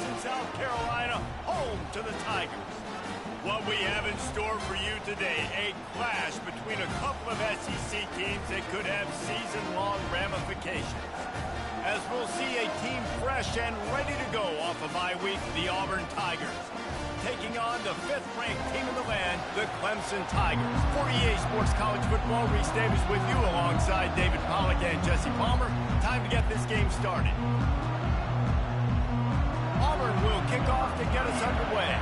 Clemson, South Carolina, home to the Tigers. What we have in store for you today, a clash between a couple of SEC teams that could have season-long ramifications. As we'll see a team fresh and ready to go off a bye week, the Auburn Tigers, taking on the 5th-ranked team in the land, the Clemson Tigers. For EA Sports College Football, Reese Davis with you alongside David Pollack and Jesse Palmer. Time to get this game started. Auburn will kick off to get us underway.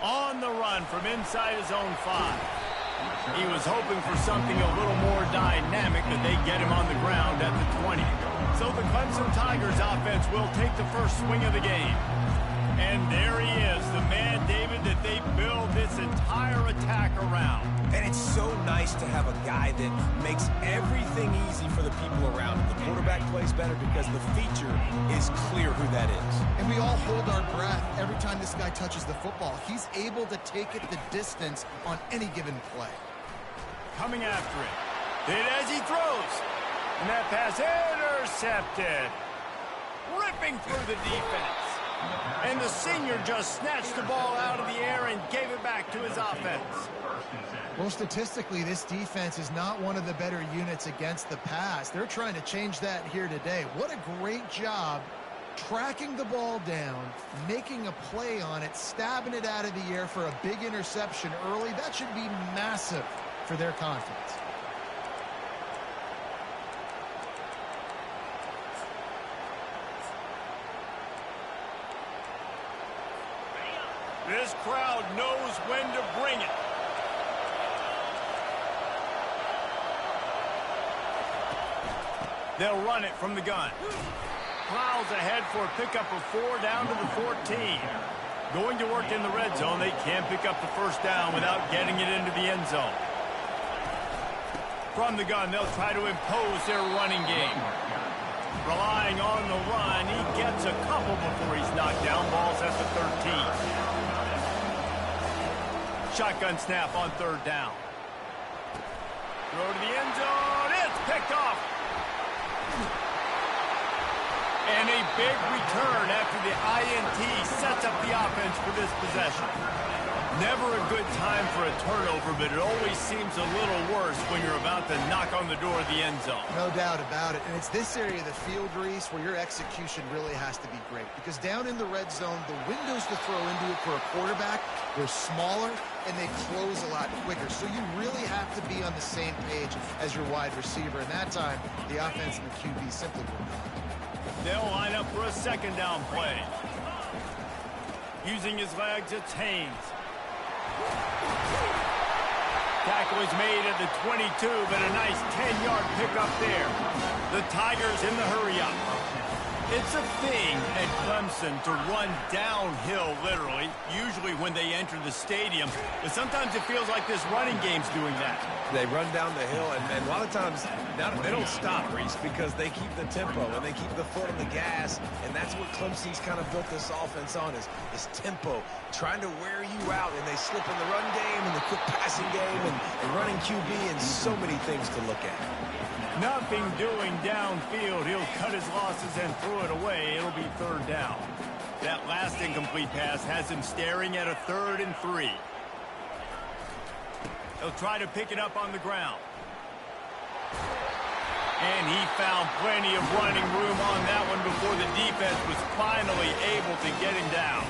On the run from inside his own 5. He was hoping for something a little more dynamic, but they get him on the ground at the 20. So the Clemson Tigers offense will take the first swing of the game. And there he is, the man, David, that they build this entire attack around. And it's so nice to have a guy that makes everything easy for the people around him. The quarterback plays better because the feature is clear who that is. And we all hold our breath every time this guy touches the football. He's able to take it the distance on any given play. Coming after it. Hit as he throws. And that pass intercepted. Ripping through the defense. And the senior just snatched the ball out of the air and gave it back to his offense. Well, statistically, this defense is not one of the better units against the pass. They're trying to change that here today. What a great job tracking the ball down, making a play on it, stabbing it out of the air for a big interception early. That should be massive for their confidence. This crowd knows when to bring it. They'll run it from the gun. Plows ahead for a pickup of 4 down to the 14. Going to work in the red zone. They can't pick up the first down without getting it into the end zone. From the gun, they'll try to impose their running game. Relying on the run, he gets a couple before he's knocked down. Ball's at the 13. Shotgun snap on 3rd down. Throw to the end zone. It's picked off. And a big return after the INT sets up the offense for this possession. Never a good time for a turnover, but it always seems a little worse when you're about to knock on the door of the end zone. No doubt about it. And it's this area of the field, Reese, where your execution really has to be great. Because down in the red zone, the windows to throw into it for a quarterback, they're smaller and they close a lot quicker. So you really have to be on the same page as your wide receiver. And that time, the offense and the QB simply were not. They'll line up for a 2nd down play. Using his legs, it's Haynes. Tackle is made at the 22, but a nice 10-yard pickup there. The Tigers in the hurry-up. It's a thing at Clemson to run downhill, literally, usually when they enter the stadium. But sometimes it feels like this running game's doing that. They run down the hill, and a lot of times they don't stop, Reese, because they keep the tempo and they keep the foot on the gas, and that's what Clemson's kind of built this offense on is tempo, trying to wear you out, and they slip in the run game and the quick passing game and running QB and so many things to look at. Nothing doing downfield. He'll cut his losses and throw it away. It'll be 3rd down. That last incomplete pass has him staring at a 3rd and 3. He'll try to pick it up on the ground. And he found plenty of running room on that one before the defense was finally able to get him down.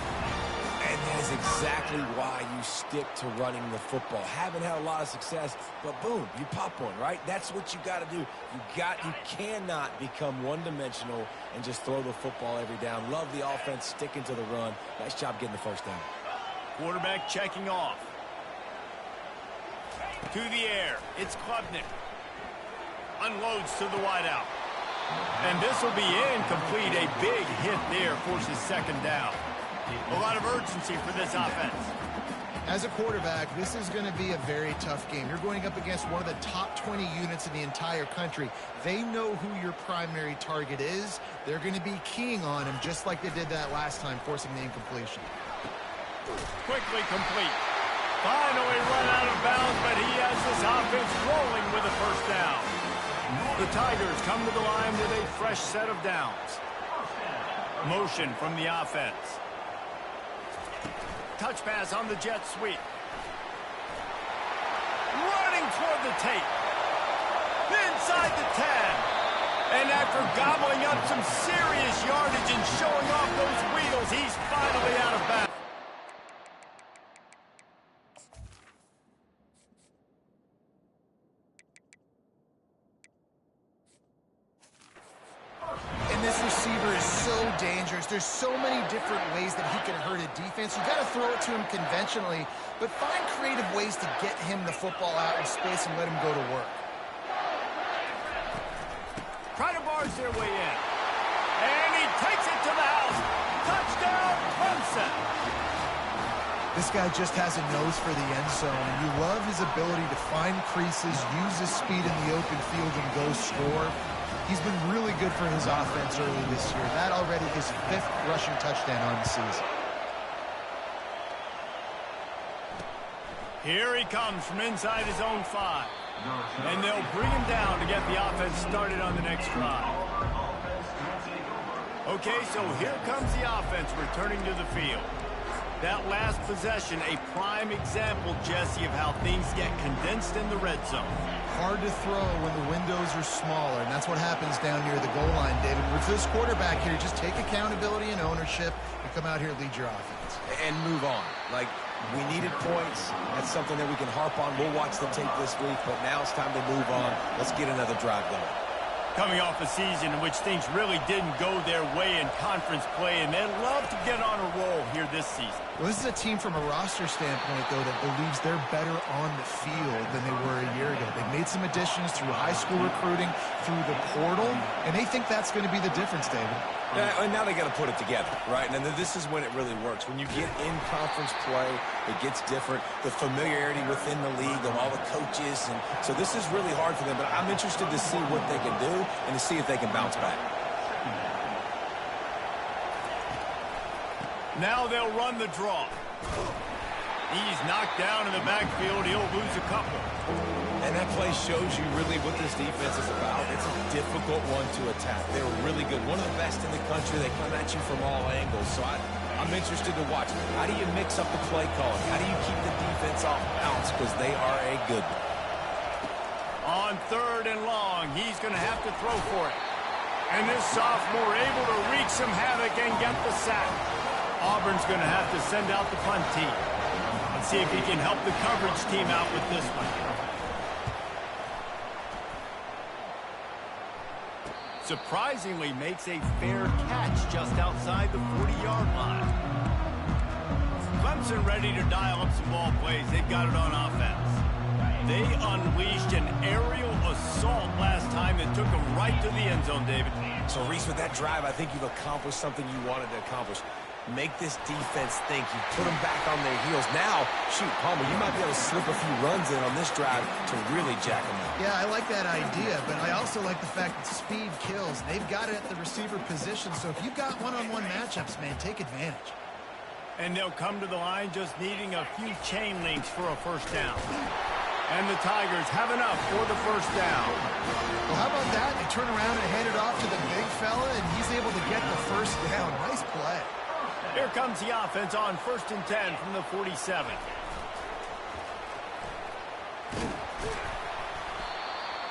And that is exactly why you stick to running the football. Haven't had a lot of success, but boom, you pop one, right? That's what you got to do. You cannot become one-dimensional and just throw the football every down. Love the offense sticking to the run. Nice job getting the first down. Quarterback checking off. To the air. It's Klubnik. Unloads to the wideout. And this will be incomplete. A big hit there forces 2nd down. A lot of urgency for this offense. As a quarterback, this is going to be a very tough game. You're going up against one of the top 20 units in the entire country. They know who your primary target is. They're going to be keying on him just like they did that last time, forcing the incompletion. Quickly complete. Finally run out of bounds, but he has this offense rolling with a 1st down. The Tigers come to the line with a fresh set of downs. Motion from the offense. Touch pass on the jet sweep. Running toward the tape. Inside the 10. And after gobbling up some serious yardage and showing off those wheels, he's finally out of bounds. And this receiver is so dangerous. There's so many different ways that he can hurt a defense. You got to throw it to him conventionally, but find creative ways to get him the football out in space and let him go to work. Try to barge their way in. And he takes it to the house. Touchdown, Clemson. This guy just has a nose for the end zone, and you love his ability to find creases, use his speed in the open field, and go score. He's been really good for his offense early this year. That already his 5th rushing touchdown on the season. Here he comes from inside his own 5. And they'll bring him down to get the offense started on the next drive. Okay, so here comes the offense returning to the field. That last possession, a prime example, Jesse, of how things get condensed in the red zone. Hard to throw when the windows are smaller, and that's what happens down near the goal line, David. With this quarterback here, just take accountability and ownership and come out here and lead your offense. And move on. Like, we needed points. That's something that we can harp on. We'll watch the tape this week, but now it's time to move on. Let's get another drive going. Coming off a season in which things really didn't go their way in conference play, and they'd love to get on a roll here this season. Well, this is a team from a roster standpoint, though, that believes they're better on the field than they were a year ago. They've made some additions through high school recruiting, through the portal, and they think that's going to be the difference, David. Yeah, and now they got to put it together, right? And then this is when it really works. When you get in conference play, it gets different. The familiarity within the league of all the coaches. And so this is really hard for them. But I'm interested to see what they can do and to see if they can bounce back. Now they'll run the draw. He's knocked down in the backfield. He'll lose a couple. And that play shows you really what this defense is about. It's a difficult one to attack. They're really good. One of the best in the country. They come at you from all angles. So I'm interested to watch. How do you mix up the play calling? How do you keep the defense off balance? Because they are a good one. On 3rd and long, he's going to have to throw for it. And this sophomore able to wreak some havoc and get the sack. Auburn's going to have to send out the punt team. Let's see if he can help the coverage team out with this one. Surprisingly makes a fair catch just outside the 40-yard line. Clemson ready to dial up some ball plays. They've got it on offense. They unleashed an aerial assault last time that took them right to the end zone, David. So, Reese, with that drive, I think you've accomplished something you wanted to accomplish. Make this defense think. You put them back on their heels. Now, shoot, Palmer, you might be able to slip a few runs in on this drive to really jack them up. Yeah, I like that idea, but I also like the fact that speed kills. They've got it at the receiver position, so if you've got one-on-one matchups, man, take advantage. And they'll come to the line just needing a few chain links for a first down. And the Tigers have enough for the first down. Well, how about that? They turn around and hand it off to the big fella, and he's able to get the first down. Nice play. Here comes the offense on 1st and 10 from the 47.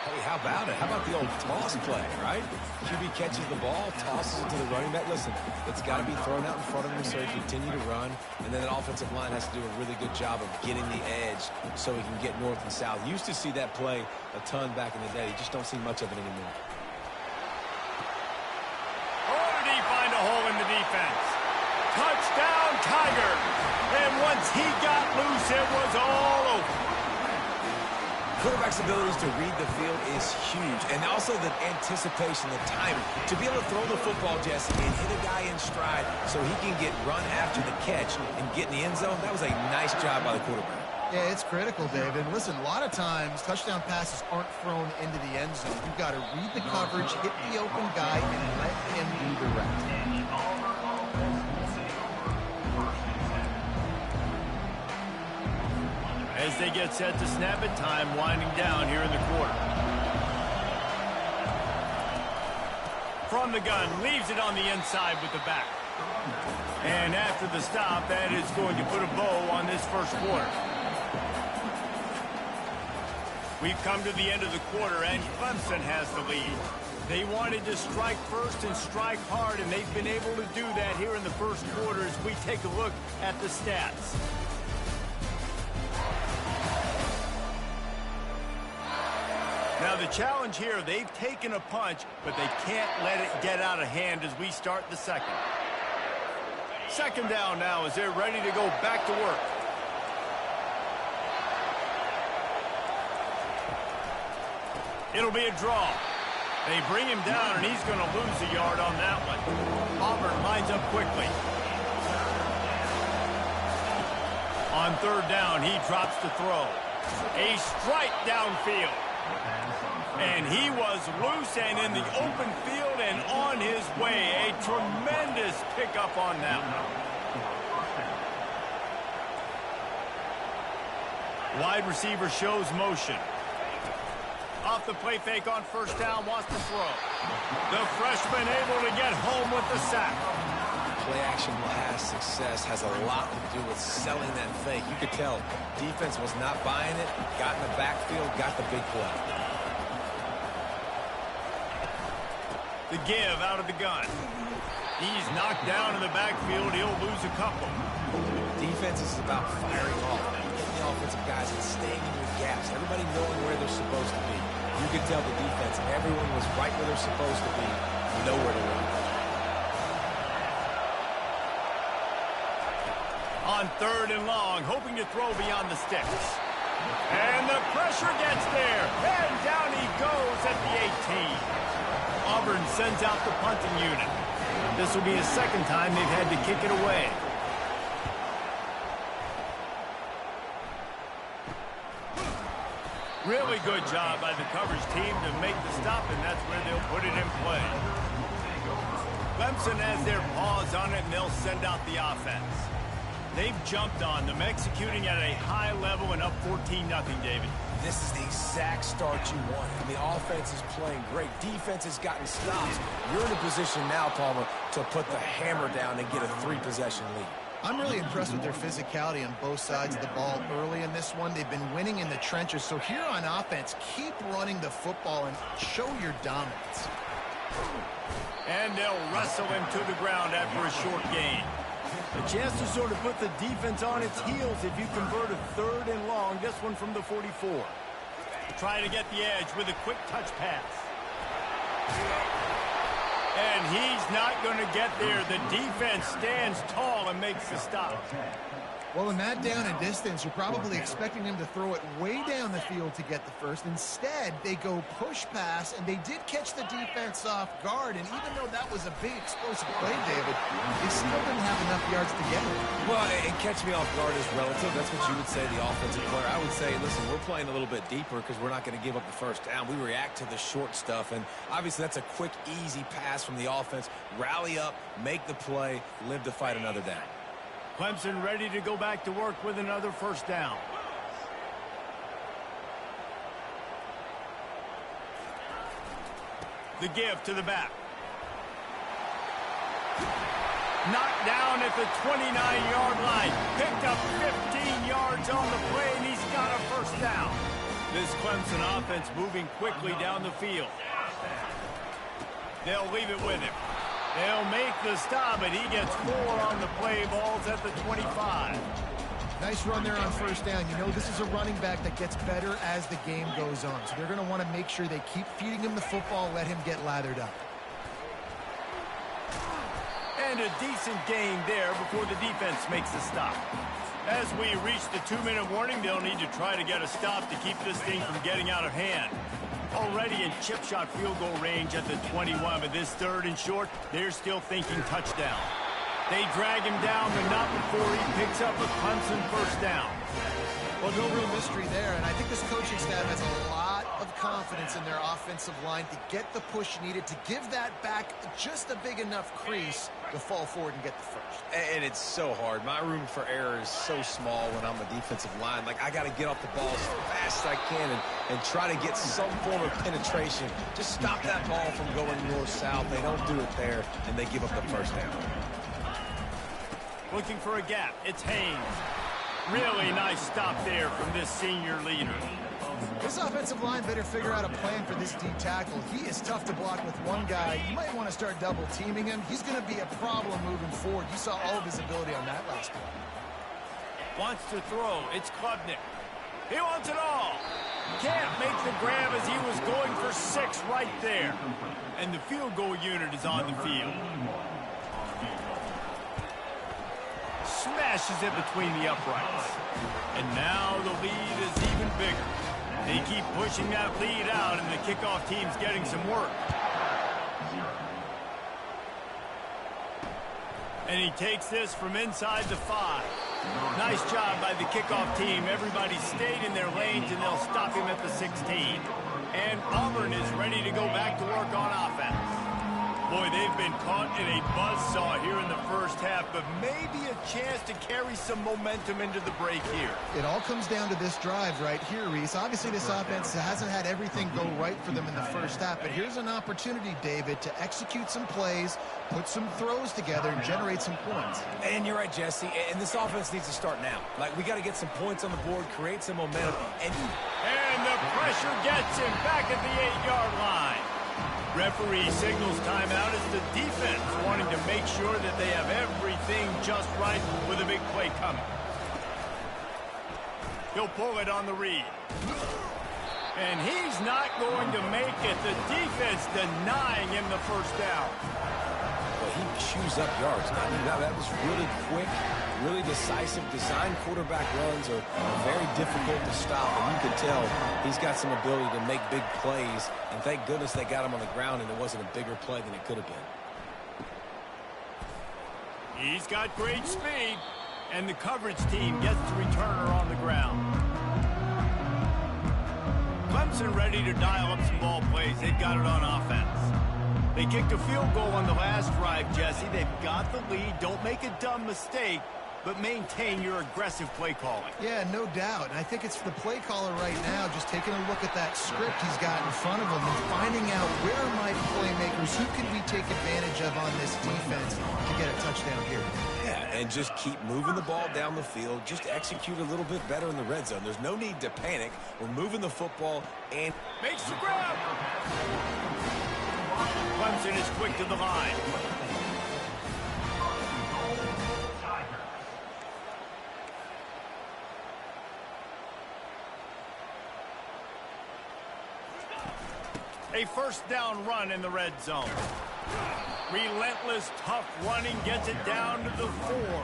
Hey, how about it? How about the old toss play, right? QB catches the ball, tosses it to the running back. Listen, it's got to be thrown out in front of him so he can continue to run. And then that offensive line has to do a really good job of getting the edge so he can get north and south. You used to see that play a ton back in the day. You just don't see much of it anymore. Oh, did he find a hole in the defense? Touchdown, Tigers! And once he got loose, it was all over. Quarterback's abilities to read the field is huge. And also the anticipation, the timing. To be able to throw the football, Jesse, and hit a guy in stride so he can get run after the catch and get in the end zone, that was a nice job by the quarterback. Yeah, it's critical, David. Listen, a lot of times touchdown passes aren't thrown into the end zone. You've got to read the coverage, hit the open guy, and let him do the rest. As they get set to snap it, time winding down here in the quarter. From the gun, leaves it on the inside with the back. And after the stop, that is going to put a bow on this first quarter. We've come to the end of the quarter, and Clemson has the lead. They wanted to strike first and strike hard, and they've been able to do that here in the first quarter as we take a look at the stats. Now the challenge here, they've taken a punch, but they can't let it get out of hand as we start the second. Second down now as they're ready to go back to work. It'll be a draw. They bring him down, and he's going to lose a yard on that one. Auburn lines up quickly. On third down, he drops to throw. A strike downfield. And he was loose and in the open field and on his way. A tremendous pickup on that one. Wide receiver shows motion. Off the play fake on first down, wants to throw. The freshman able to get home with the sack. Play action pass success has a lot to do with selling that fake. You could tell defense was not buying it, got in the backfield, got the big play. The give out of the gun. He's knocked down in the backfield. He'll lose a couple. Defense is about firing off. Getting the offensive guys and staying in your gaps. Everybody knowing where they're supposed to be. You could tell the defense, everyone was right where they're supposed to be. Nowhere to run. On third and long, hoping to throw beyond the sticks. And the pressure gets there. And down he goes at the 18. Auburn sends out the punting unit. This will be the second time they've had to kick it away. Really good job by the coverage team to make the stop, and that's where they'll put it in play. Clemson has their paws on it, and they'll send out the offense. They've jumped on them, executing at a high level and up 14-0, David. This is the exact start you want. And the offense is playing great. Defense has gotten stops. You're in a position now, Palmer, to put the hammer down and get a 3-possession lead. I'm really impressed with their physicality on both sides of the ball early in this one. They've been winning in the trenches. So here on offense, keep running the football and show your dominance. And they'll wrestle him to the ground after a short gain. A chance to sort of put the defense on its heels if you convert a third and long. This one from the 44. Trying to get the edge with a quick touch pass. And he's not going to get there. The defense stands tall and makes the stop. Well, in that down and distance, you're probably expecting him to throw it way down the field to get the first. Instead, they go push pass, and they did catch the defense off guard. And even though that was a big explosive play, David, they still didn't have enough yards to get it. Well, and catch me off guard is relative. That's what you would say, the offensive player. I would say, listen, we're playing a little bit deeper because we're not going to give up the first down. We react to the short stuff, and obviously that's a quick, easy pass from the offense. Rally up, make the play, live to fight another down. Clemson ready to go back to work with another first down. The give to the back. Knocked down at the 29-yard line. Picked up 15 yards on the play, and he's got a first down. This Clemson offense moving quickly down the field. They'll leave it with him. They'll make the stop, and he gets 4 on the play. Ball's at the 25. Nice run there on first down. You know, this is a running back that gets better as the game goes on. So they're going to want to make sure they keep feeding him the football, let him get lathered up. And a decent gain there before the defense makes the stop. As we reach the 2-minute warning, they'll need to try to get a stop to keep this thing from getting out of hand. Already in chip shot field goal range at the 21, but this third and short, they're still thinking touchdown. They drag him down, but not before he picks up a Clemson first down. Well, no real mystery there, and I think this coaching staff has a lot of confidence in their offensive line to get the push needed to give that back just a big enough crease to fall forward and get the first. And it's so hard. My room for error is so small when I'm a defensive line. Like, I got to get off the ball as fast as I can and try to get some form of penetration. Just stop that ball from going north-south. They don't do it there, and they give up the first down. Looking for a gap. It's Haynes. Really nice stop there from this senior leader. This offensive line better figure out a plan for this D tackle. He is tough to block with one guy. You might want to start double teaming him. He's going to be a problem moving forward. You saw all of his ability on that last play. Wants to throw. It's Klubnik. He wants it all. Can't make the grab as he was going for 6 right there. And the field goal unit is on the field. Smashes it between the uprights. And now the lead is even bigger. They keep pushing that lead out, and the kickoff team's getting some work. And he takes this from inside the 5. Nice job by the kickoff team. Everybody stayed in their lanes, and they'll stop him at the 16. And Auburn is ready to go back to work on offense. Boy, they've been caught in a buzzsaw here in the first half, but maybe a chance to carry some momentum into the break here. It all comes down to this drive right here, Reese. Obviously, this offense hasn't had everything go right for them in the first half, but here's an opportunity, David, to execute some plays, put some throws together, and generate some points. And you're right, Jesse, and this offense needs to start now. Like, we got to get some points on the board, create some momentum, and the pressure gets him back at the 8-yard line. Referee signals timeout as the defense wanting to make sure that they have everything just right with a big play coming. He'll pull it on the read. And he's not going to make it. The defense denying him the first down. Well, he chews up yards. I mean, that was really quick, really decisive. Design quarterback runs are very difficult to stop, and you can tell he's got some ability to make big plays, and thank goodness they got him on the ground and it wasn't a bigger play than it could have been. He's got great speed, and the coverage team gets the returner on the ground. Clemson ready to dial up some ball plays. They've got it on offense. They kicked a field goal on the last drive, Jesse. They've got the lead. Don't make a dumb mistake, but maintain your aggressive play calling. Yeah, no doubt. And I think it's the play caller right now just taking a look at that script he's got in front of him and finding out where are my playmakers, who can we take advantage of on this defense to get a touchdown here. Yeah, and just keep moving the ball down the field. Just execute a little bit better in the red zone. There's no need to panic. We're moving the football and makes the grab. Clemson is quick to the line. A first down run in the red zone. Relentless, tough running gets it down to the 4.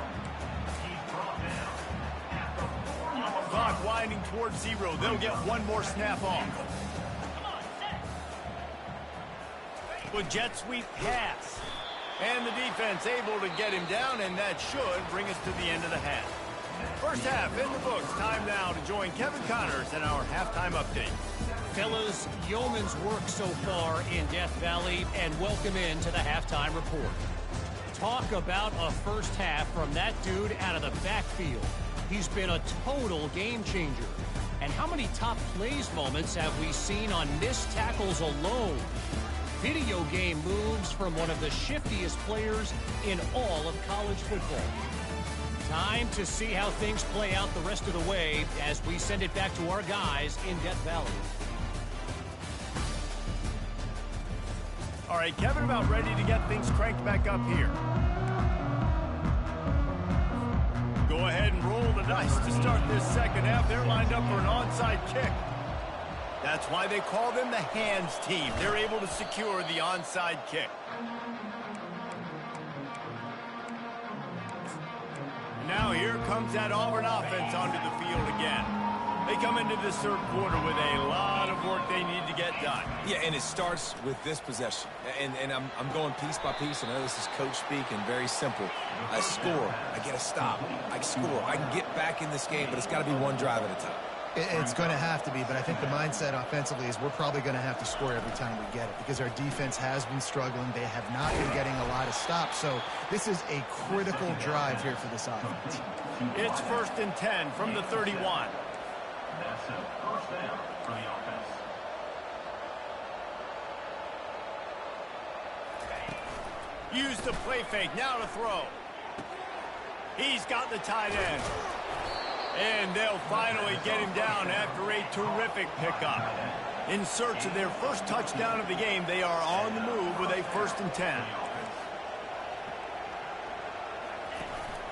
Clock winding towards 0. They'll get one more snap off. With jet sweep pass. And the defense able to get him down, and that should bring us to the end of the half. First half in the books. Time now to join Kevin Connors in our halftime update. Fellas, yeoman's work so far in Death Valley, and welcome into the halftime report. Talk about a first half from that dude out of the backfield. He's been a total game changer. And how many top plays moments have we seen on missed tackles alone? Video game moves from one of the shiftiest players in all of college football. Time to see how things play out the rest of the way as we send it back to our guys in Death Valley. All right, Kevin, about ready to get things cranked back up here. Go ahead and roll the dice to start this second half. They're lined up for an onside kick. That's why they call them the hands team. They're able to secure the onside kick. Now here comes that Auburn offense onto the field again. They come into this third quarter with a lot of work they need to get done. yeah, and it starts with this possession. And I'm going piece by piece. I know this is coach speak and very simple. I score. I get a stop. I score. I can get back in this game, but it's got to be one drive at a time. It's going to have to be, but I think the mindset offensively is we're probably going to have to score every time we get it because our defense has been struggling. They have not been getting a lot of stops, so this is a critical drive here for this offense. It's 1st and 10 from the 31. That's a first down for the offense. Use the play fake, now to throw. He's got the tight end. And they'll finally get him down after a terrific pickup. In search of their first touchdown of the game, they are on the move with a 1st and 10.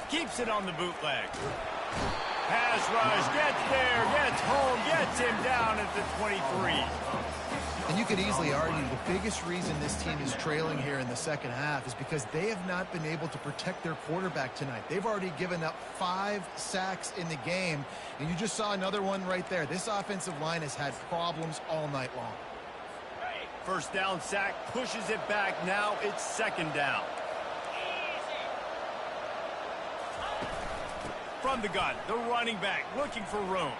Keeps it on the bootleg. Pass rush, gets there, gets home, gets him down at the 23. And you could easily argue the biggest reason this team is trailing here in the second half is because they have not been able to protect their quarterback tonight. They've already given up 5 sacks in the game, and you just saw another one right there. This offensive line has had problems all night long. First down sack, pushes it back. Now it's 2nd down. From the gun, the running back looking for room.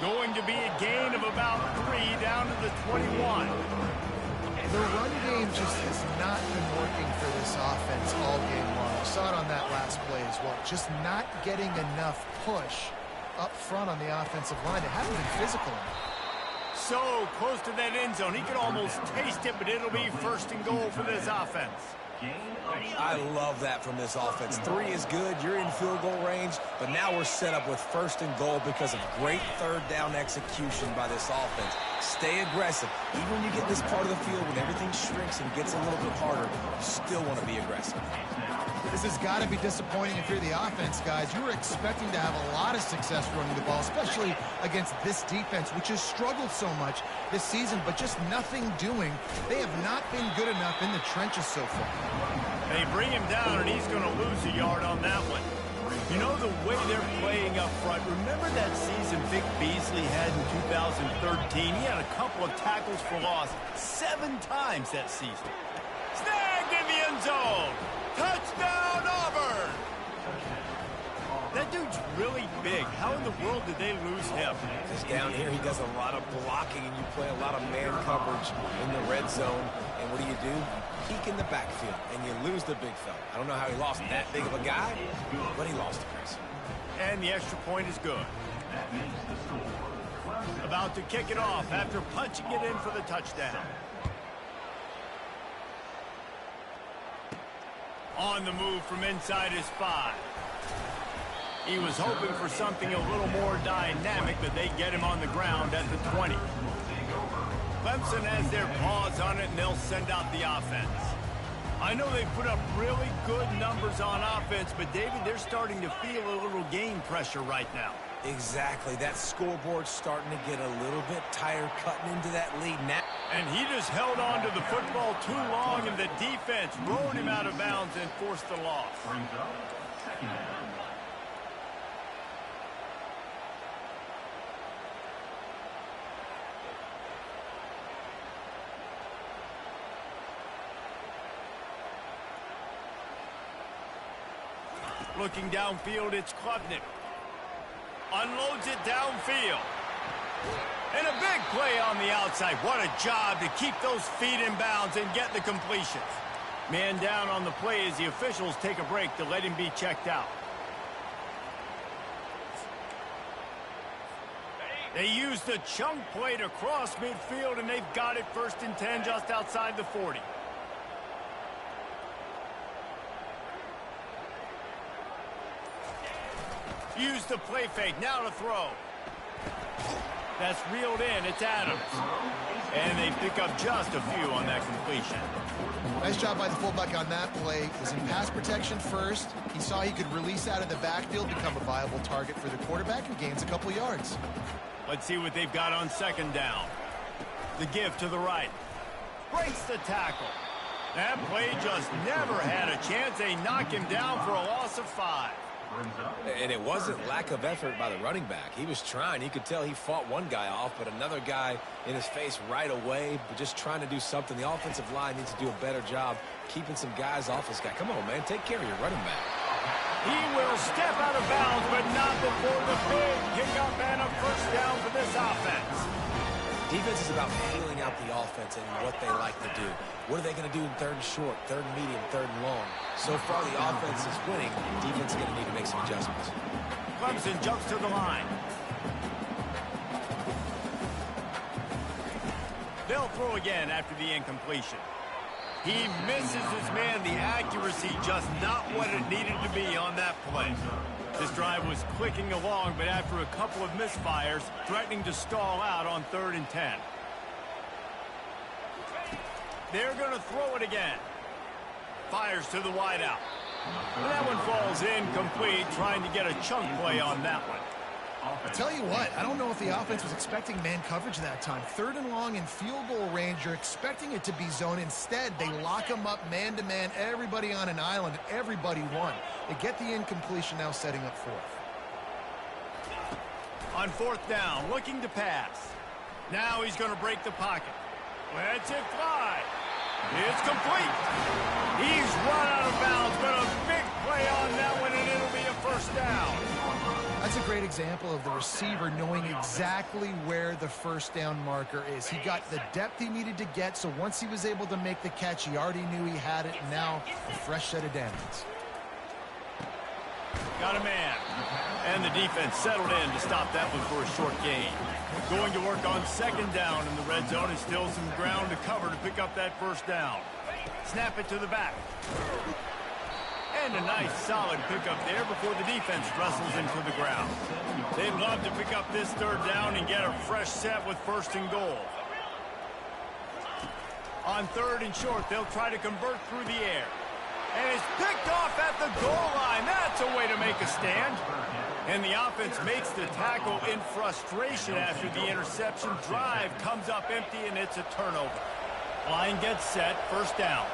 Going to be a gain of about 3 down to the 21. The run game just has not been working for this offense all game long. We saw it on that last play as well. Just not getting enough push up front on the offensive line. They haven't been physical enough. So close to that end zone. He could almost taste it, but it'll be 1st and goal for this offense. I love that from this offense. 3 is good. You're in field goal range, but now we're set up with 1st and goal because of great 3rd down execution by this offense. Stay aggressive. Even when you get this part of the field when everything shrinks and gets a little bit harder, you still want to be aggressive. This has got to be disappointing if you're the offense, guys. You were expecting to have a lot of success running the ball, especially against this defense, which has struggled so much this season, but just nothing doing. They have not been good enough in the trenches so far. They bring him down, and he's going to lose a yard on that one. You know the way they're playing up front. Remember that season Vic Beasley had in 2013? He had a couple of tackles for loss 7 times that season. Snagged in the end zone. Touchdown, Auburn! That dude's really big. How in the world did they lose him? Because down here he does a lot of blocking, and you play a lot of man coverage in the red zone. And what do? You peek in the backfield, and you lose the big fella. I don't know how he lost that big of a guy, but he lost a person. And the extra point is good. About to kick it off after punching it in for the touchdown. On the move from inside his 5. He was hoping for something a little more dynamic, but they get him on the ground at the 20. Clemson has their paws on it, and they'll send out the offense. I know they put up really good numbers on offense, but, David, they're starting to feel a little game pressure right now. Exactly. That scoreboard's starting to get a little bit tired cutting into that lead now. And he just held on to the football too long, and the defense rode him out of bounds and forced the loss. Brings up 2nd down. Looking downfield, it's Klubnik. Unloads it downfield. And a big play on the outside. What a job to keep those feet in bounds and get the completions. Man down on the play as the officials take a break to let him be checked out. They use the chunk play to cross midfield, and they've got it 1st and 10 just outside the 40. Use the play fake, now to throw. That's reeled in, it's Adams. And they pick up just a few on that completion. Nice job by the fullback on that play. Was in pass protection first. He saw he could release out of the backfield, become a viable target for the quarterback, and gains a couple yards. Let's see what they've got on 2nd down. The give to the right. Breaks the tackle. That play just never had a chance. They knock him down for a loss of 5. And it wasn't lack of effort by the running back. He was trying. You could tell he fought one guy off, but another guy in his face right away, but just trying to do something. The offensive line needs to do a better job keeping some guys off this guy. Come on, man. Take care of your running back. He will step out of bounds, but not before the big pickup and a first down for this offense. Defense is about feeling out the offense and what they like to do. What are they going to do in third and short, third and medium, third and long? So far, the offense is winning. Defense is going to need to make some adjustments. Clemson jumps to the line. They'll throw again after the incompletion. He misses his man. The accuracy just not what it needed to be on that play. This drive was clicking along, but after a couple of misfires, threatening to stall out on 3rd and 10. They're going to throw it again. Fires to the wideout. And that one falls incomplete, trying to get a chunk play on that one. I'll tell you what, I don't know if the offense was expecting man coverage that time. 3rd and long in field goal range, you're expecting it to be zone. Instead, they lock them up man-to-man, everybody on an island, everybody won. They get the incompletion, now setting up 4th. On 4th down, looking to pass. Now he's going to break the pocket. Lets it fly. It's complete. He's run out of bounds, but a big play on that one, and it'll be a first down. That's a great example of the receiver knowing exactly where the first down marker is. He got the depth he needed to get, so once he was able to make the catch, he already knew he had it, and now a fresh set of downs. Got a man. And the defense settled in to stop that one for a short gain. Going to work on 2nd down in the red zone, and still some ground to cover to pick up that first down. Snap it to the back. And a nice solid pickup there before the defense wrestles into the ground. They'd love to pick up this 3rd down and get a fresh set with 1st and goal. On 3rd and short, they'll try to convert through the air. And it's picked off at the goal line. That's a way to make a stand. And the offense makes the tackle in frustration after the interception. Drive comes up empty, and it's a turnover. Line gets set, 1st down.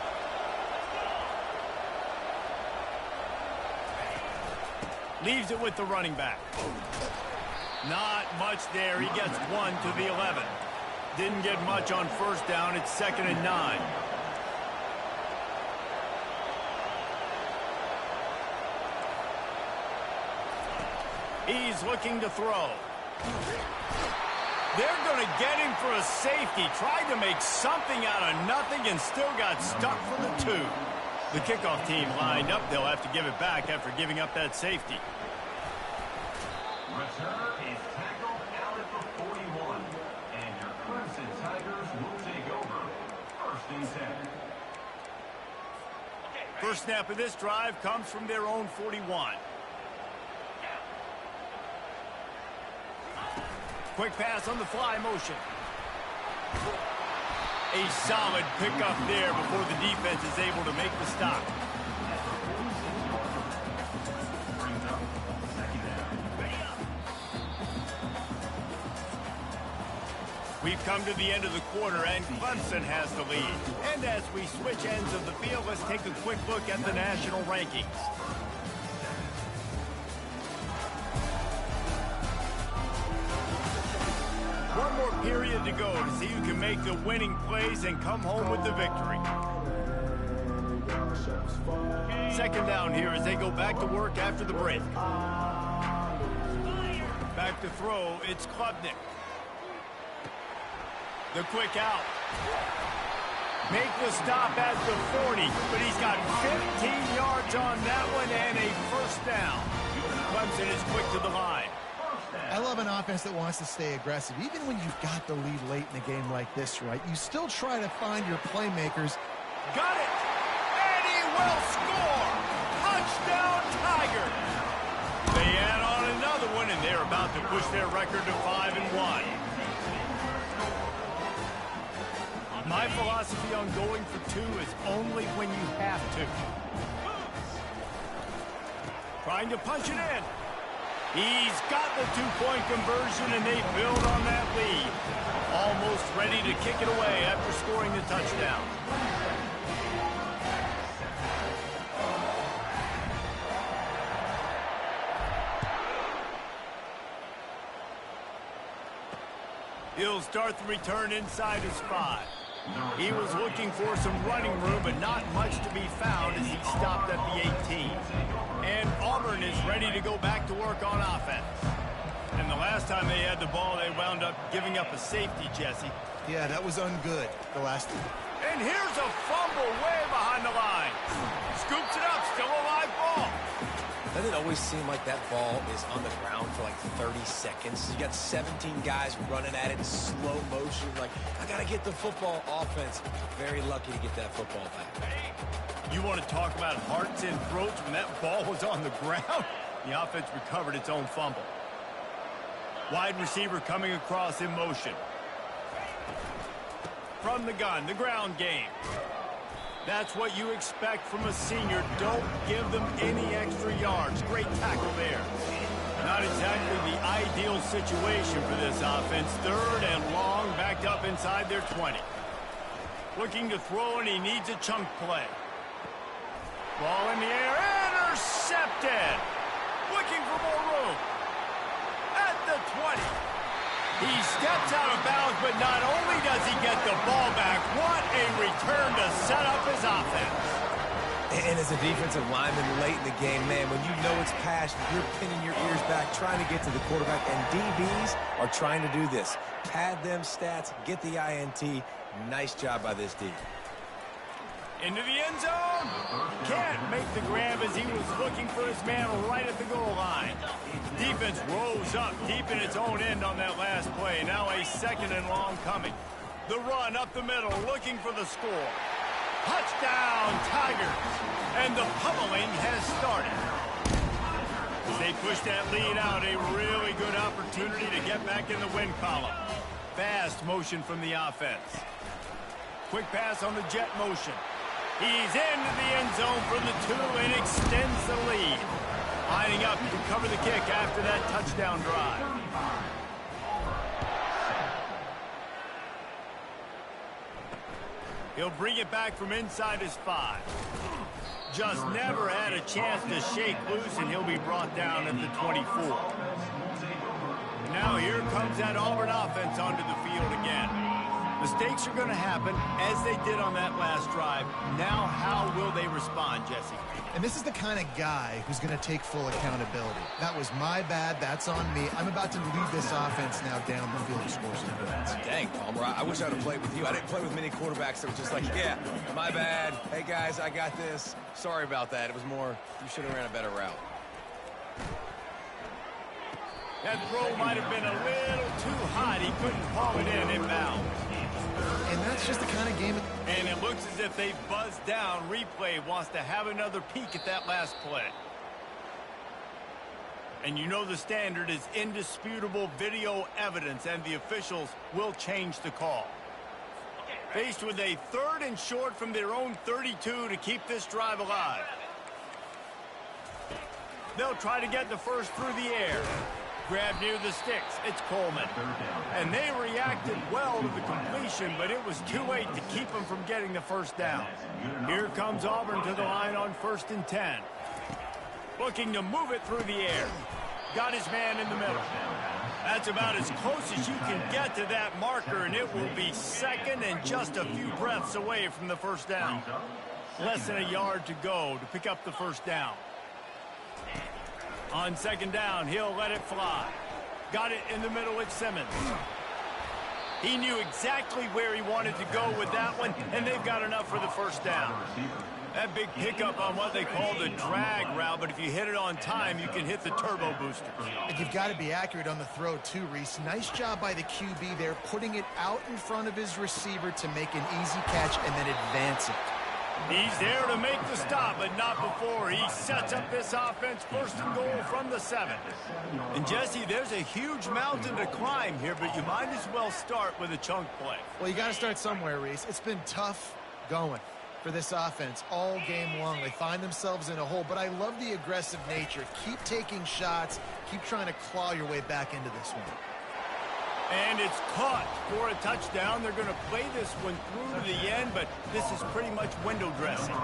Leaves it with the running back. Not much there. He gets 1 to the 11. Didn't get much on 1st down. It's 2nd and 9. He's looking to throw. They're going to get him for a safety. Tried to make something out of nothing and still got stuck for the 2. The kickoff team lined up. They'll have to give it back after giving up that safety. Return is tackled out at the 41. And your Clemson Tigers will take over 1st and 10. First snap of this drive comes from their own 41. Quick pass on the fly motion. A solid pickup there before the defense is able to make the stop. We've come to the end of the quarter, and Clemson has the lead. And as we switch ends of the field, let's take a quick look at the national rankings. One more period to go to see who can make the winning plays and come home with the victory. 2nd down here as they go back to work after the break. Back to throw, it's Klubnik. The quick out. Make the stop at the 40, but he's got 15 yards on that one and a first down. Clemson is quick to the line. I love an offense that wants to stay aggressive. Even when you've got the lead late in a game like this, right, you still try to find your playmakers. Got it! And he will score! Touchdown, Tigers! They add on another one, and they're about to push their record to 5-1. My philosophy on going for 2 is only when you have to. Trying to punch it in. He's got the 2-point conversion, and they build on that lead. Almost ready to kick it away after scoring the touchdown. He'll start the return inside his 5. He was looking for some running room, but not much to be found as he stopped at the 18. And Auburn is ready to go back to work on offense. And the last time they had the ball, they wound up giving up a safety, Jesse. Yeah, that was ungood the last time. And here's a fumble way behind the line. Scoops it up, still a live ball. Doesn't it always seem like that ball is on the ground for like 30 seconds? You got 17 guys running at it in slow motion. Like, I got to get the football. Offense, very lucky to get that football back. You want to talk about hearts and throats when that ball was on the ground? The offense recovered its own fumble. Wide receiver coming across in motion. From the gun, the ground game. That's what you expect from a senior. Don't give them any extra yards. Great tackle there. Not exactly the ideal situation for this offense. Third and long, backed up inside their 20. Looking to throw, and he needs a chunk play. Ball in the air, intercepted. Looking for more room. At the 20. He steps out of bounds, but not only does he get the ball back, what a return to set up his offense. And as a defensive lineman late in the game, man, when you know it's past, you're pinning your ears back, trying to get to the quarterback, and DBs are trying to do this. Pad them stats, get the INT. Nice job by this D. Into the end zone. Can't make the grab as he was looking for his man right at the goal line. Defense rose up deep in its own end on that last play. Now a second and long coming. The run up the middle, looking for the score. Touchdown, Tigers. And the pummeling has started. As they push that lead out, a really good opportunity to get back in the win column. Fast motion from the offense. Quick pass on the jet motion. He's into the end zone for the 2 and extends the lead. Lining up to cover the kick after that touchdown drive. He'll bring it back from inside his 5. Just never had a chance to shake loose, and he'll be brought down at the 24. Now here comes that Auburn offense onto the field again. Mistakes are going to happen, as they did on that last drive. Now, how will they respond, Jesse? And this is the kind of guy who's going to take full accountability. That was my bad. That's on me. I'm about to lead this offense now down the field to score some points. Dang, Palmer, I wish I'd have played with you. I didn't play with many quarterbacks that were just like, yeah, my bad. Hey, guys, I got this. Sorry about that. It was more, you should have ran a better route. That throw might have been a little too hot. He couldn't haul it in inbounds. And that's just the kind of game. And it looks as if they buzzed down. Replay wants to have another peek at that last play. And you know the standard is indisputable video evidence, and the officials will change the call. Faced with a 3rd and short from their own 32 to keep this drive alive. They'll try to get the first through the air. Grab near the sticks. It's Coleman. And they reacted well to the completion, but it was too late to keep them from getting the first down. Here comes Auburn to the line on 1st and 10. Looking to move it through the air. Got his man in the middle. That's about as close as you can get to that marker, and it will be second and just a few breaths away from the first down. Less than a yard to go to pick up the first down. On 2nd down, he'll let it fly. Got it in the middle with Simmons. He knew exactly where he wanted to go with that one, and they've got enough for the first down. That big pickup on what they call the drag route, but if you hit it on time, you can hit the turbo boosters. And you've got to be accurate on the throw too, Reese. Nice job by the QB there, putting it out in front of his receiver to make an easy catch and then advance it. He's there to make the stop, but not before. He sets up this offense 1st and goal from the 7. And, Jesse, there's a huge mountain to climb here, but you might as well start with a chunk play. Well, you got to start somewhere, Reese. It's been tough going for this offense all game long. They find themselves in a hole, but I love the aggressive nature. Keep taking shots. Keep trying to claw your way back into this one. And it's caught for a touchdown. They're going to play this one through to the end, but this is pretty much window dressing.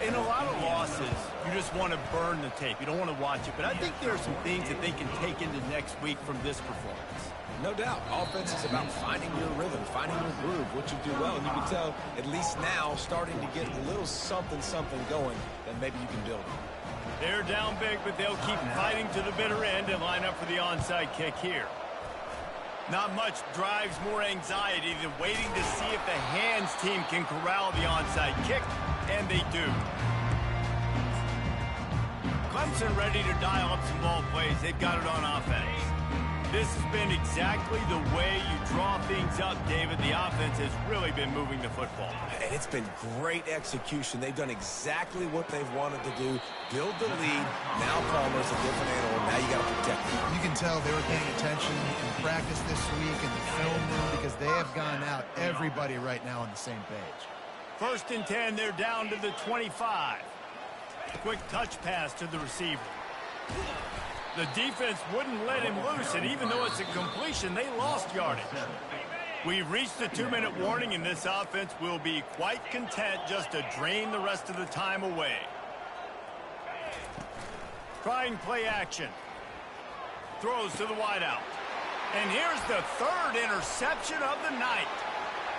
In a lot of losses, you just want to burn the tape. You don't want to watch it. But I think there are some things that they can take into next week from this performance. No doubt. Offense is about finding your rhythm, finding your groove, what you do well. And you can tell, at least now, starting to get a little something going that maybe you can build on. They're down big, but they'll keep fighting to the bitter end and line up for the onside kick here. Not much drives more anxiety than waiting to see if the hands team can corral the onside kick, and they do. Clemson ready to dial up some ball plays. They've got it on offense. This has been exactly the way you draw things up, David. The offense has really been moving the football. And it's been great execution. They've done exactly what they've wanted to do. Build the lead. Now Palmer's a different animal. Now you got to protect him. You can tell they were paying attention in practice this week in the film room because they have gone out, everybody right now on the same page. 1st and 10, they're down to the 25. Quick touch pass to the receiver. The defense wouldn't let him loose, and even though it's a completion, they lost yardage. We've reached the 2-minute warning, and this offense will be quite content just to drain the rest of the time away. Trying play action. Throws to the wideout. And here's the 3rd interception of the night.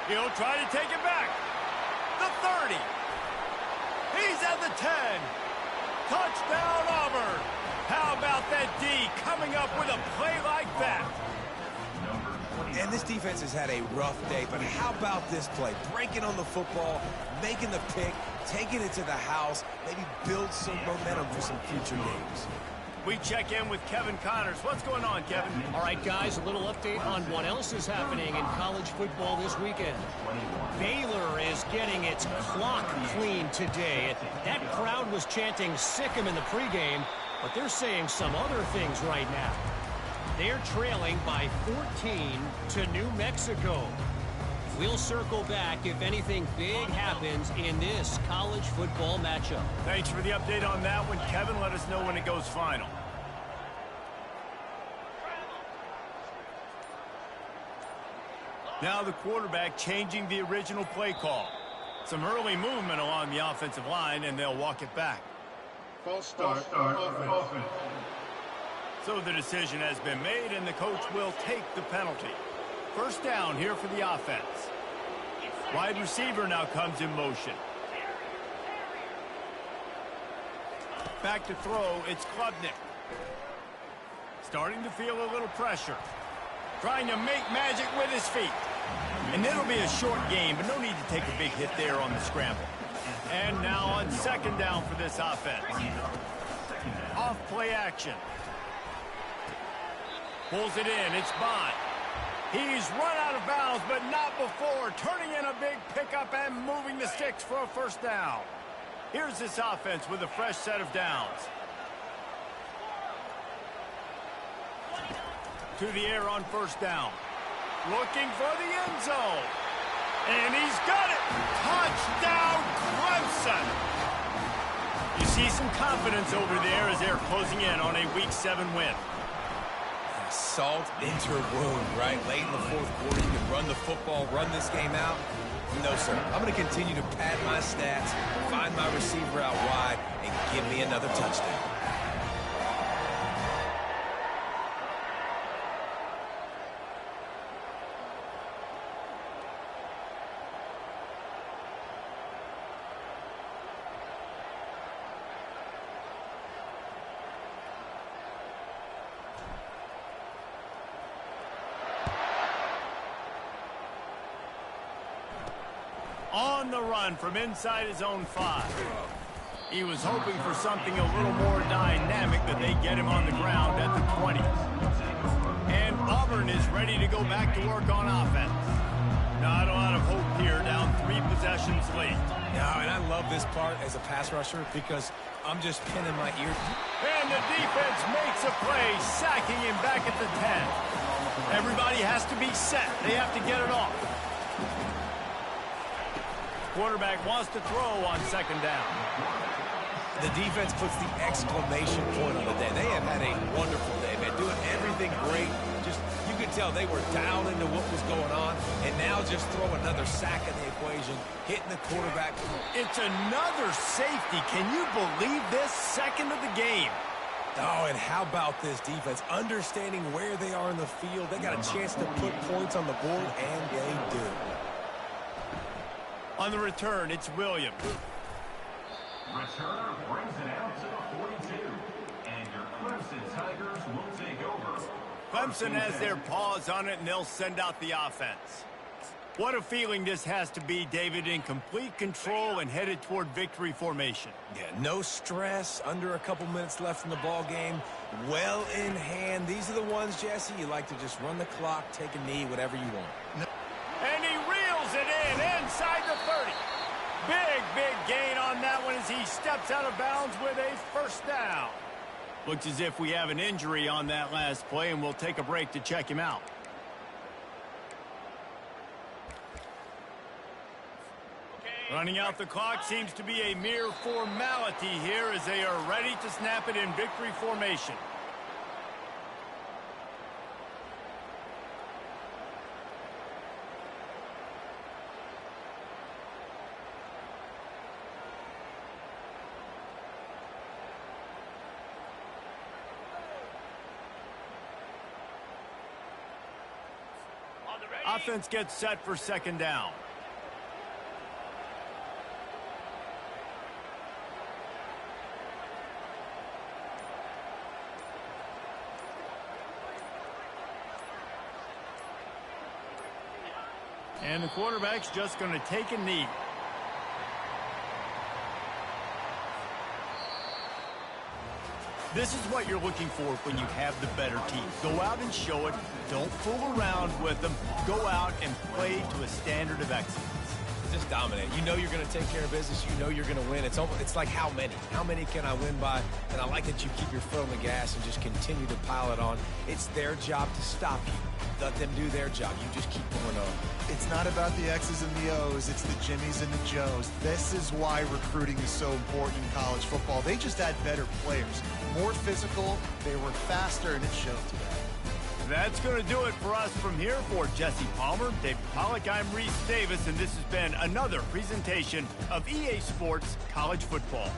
He'll try to take it back. The 30. He's at the 10. Touchdown, Auburn. How about that D coming up with a play like that? And this defense has had a rough day, but how about this play? Breaking on the football, making the pick, taking it to the house, maybe build some momentum for some future games. We check in with Kevin Connors. What's going on, Kevin? All right, guys, a little update on what else is happening in college football this weekend. Baylor is getting its clock cleaned today. That crowd was chanting "sick 'em" in the pregame, but they're saying some other things right now. They're trailing by 14 to New Mexico. We'll circle back if anything big happens in this college football matchup. Thanks for the update on that one, Kevin. Let us know when it goes final. Now the quarterback changing the original play call. Some early movement along the offensive line, and they'll walk it back. False start, offense. So the decision has been made, and the coach will take the penalty. 1st down here for the offense. Wide receiver now comes in motion. Back to throw, it's Klubnik. Starting to feel a little pressure. Trying to make magic with his feet. And it'll be a short game, but no need to take a big hit there on the scramble. And now on 2nd down for this offense. Off play action. Pulls it in, it's Bond. He's run out of bounds, but not before. Turning in a big pickup and moving the sticks for a 1st down. Here's this offense with a fresh set of downs. To the air on 1st down. Looking for the end zone. And he's got it. Touchdown, Clemson. You see some confidence over there as they're closing in on a Week 7 win. Salt into her wound, right? Late in the 4th quarter, you can run the football, run this game out. No, sir. I'm going to continue to pad my stats, find my receiver out wide, and give me another touchdown. On the run from inside his own 5. He was hoping for something a little more dynamic, but they get him on the ground at the 20. And Auburn is ready to go back to work on offense. Not a lot of hope here, down 3 possessions late. No, and I love this part as a pass rusher because I'm just pinning my ear. And the defense makes a play, sacking him back at the 10. Everybody has to be set. They have to get it off. Quarterback wants to throw on 2nd down. The defense puts the exclamation point on the day. They have had a wonderful day. They're doing everything great. Just, you could could tell they were down into what was going on, and now just throw another sack in the equation, hitting the quarterback. It's another safety. Can you believe this? Second of the game. Oh, and how about this defense? Understanding where they are in the field. They got a chance to put points on the board, and they do. On the return, it's Williams. Returner brings it out to the 42. And your Clemson Tigers will take over. Clemson has their paws on it, and they'll send out the offense. What a feeling this has to be, David, in complete control and headed toward victory formation. Yeah, no stress, under a couple minutes left in the ball game, well in hand. These are the ones, Jesse, you like to just run the clock, take a knee, whatever you want. And he reels it in inside the 30. Big gain on that one as he steps out of bounds with a first down. Looks as if we have an injury on that last play, and we'll take a break to check him out. Running out the clock seems to be a mere formality here as they are ready to snap it in victory formation. Offense gets set for second down. And the quarterback's just going to take a knee. This is what you're looking for when you have the better team. Go out and show it. Don't fool around with them. Go out and play to a standard of excellence. Just dominate. You know you're going to take care of business. You know you're going to win. It's like how many? How many can I win by? And I like that you keep your foot on the gas and just continue to pile it on. It's their job to stop you. Let them do their job. You just keep going on. It's not about the X's and the O's. It's the Jimmies and the Joes. This is why recruiting is so important in college football. They just had better players. More physical. They were faster, and it showed today. That's going to do it for us from here. For Jesse Palmer, David Pollack, I'm Reese Davis, and this has been another presentation of EA Sports College Football.